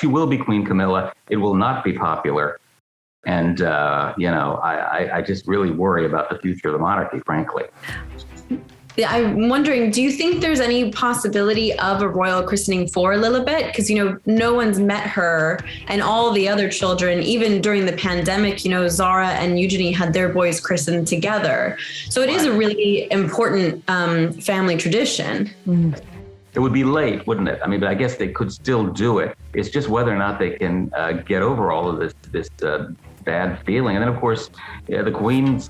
she will be Queen Camilla. It will not be popular. And, I just really worry about the future of the monarchy, frankly. Yeah, I'm wondering, do you think there's any possibility of a royal christening for Lilibet? Because, no one's met her, and all the other children, even during the pandemic, Zara and Eugenie had their boys christened together. So it is a really important family tradition. It would be late, wouldn't it? I mean, but I guess they could still do it. It's just whether or not they can get over all of this bad feeling. And then, of course, the Queen's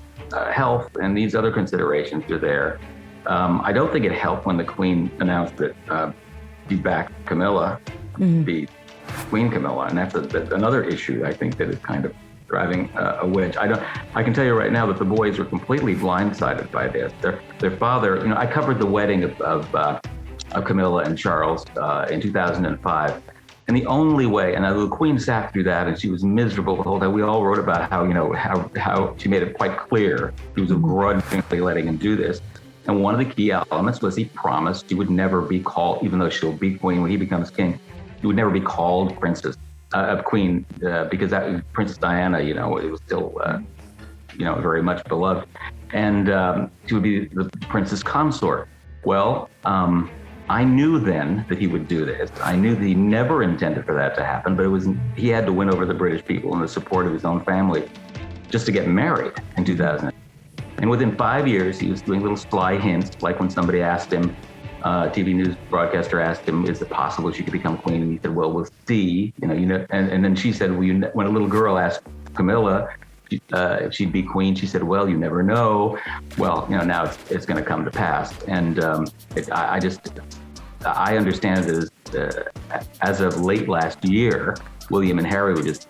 health and these other considerations are there. I don't think it helped when the Queen announced that she backed Camilla, the Queen Camilla, and that's another issue I think that is kind of driving a wedge. I can tell you right now that the boys were completely blindsided by this. Their father, I covered the wedding of Camilla and Charles in 2005. And the only way, and the Queen sat through that, and she was miserable the whole time. We all wrote about how she made it quite clear she was grudgingly letting him do this. And one of the key elements was he promised she would never be called, even though she'll be queen when he becomes king, she would never be called Princess Queen, because that Princess Diana, it was still, very much beloved, and she would be the Princess Consort. Well, I knew then that he would do this. I knew that he never intended for that to happen, but he had to win over the British people and the support of his own family just to get married in 2000. And within 5 years, he was doing little sly hints, like when somebody asked him, TV news broadcaster asked him, is it possible she could become queen? And he said, well, we'll see. And then she said, when a little girl asked Camilla if she'd be queen, she said, well, you never know. Well, now it's going to come to pass. And I understand that as of late last year, William and Harry were just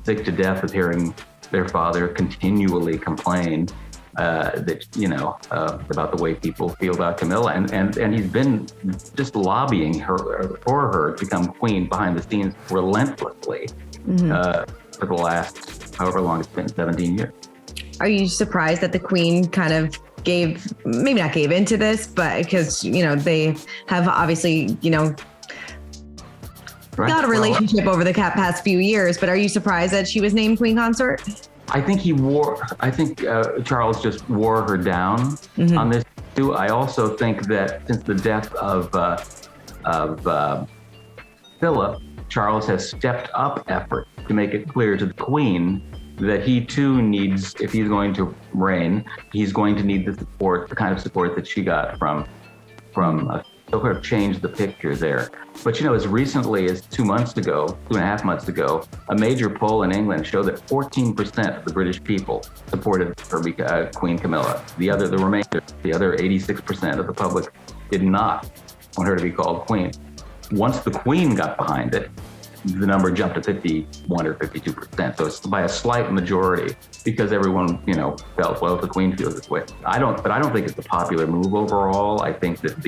sick to death of hearing their father continually complain about the way people feel about Camilla, and he's been just lobbying for her to become queen behind the scenes relentlessly for the last however long it's been, 17 years. Are you surprised that the Queen kind of maybe not gave into this, but because they have obviously got a relationship over the past few years, but are you surprised that she was named Queen Consort? I think Charles just wore her down on this too. I also think that since the death of Philip, Charles has stepped up effort to make it clear to the Queen that he too needs, if he's going to reign, he's going to need the kind of support that she got from sort of change the picture there. But as recently as 2.5 months ago, a major poll in England showed that 14% of the British people supported her, Queen Camilla. The other 86% of the public did not want her to be called queen. Once the Queen got behind it, the number jumped to 51 or 52%. So it's by a slight majority because everyone, felt, well, if the Queen feels this way. But I don't think it's a popular move overall. I think that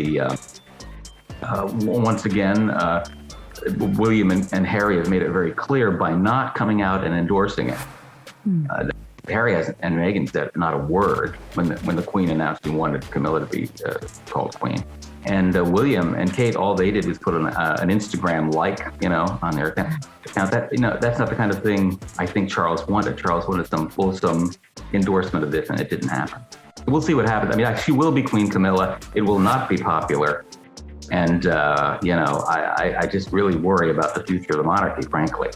once again, William and Harry have made it very clear by not coming out and endorsing it. Harry and Meghan said not a word when the Queen announced she wanted Camilla to be called queen. And William and Kate, all they did was put an Instagram on their account. That's not the kind of thing I think Charles wanted. Charles wanted some fulsome endorsement of this, and it didn't happen. We'll see what happens. I mean, she will be Queen Camilla. It will not be popular. And, I just really worry about the future of the monarchy, frankly.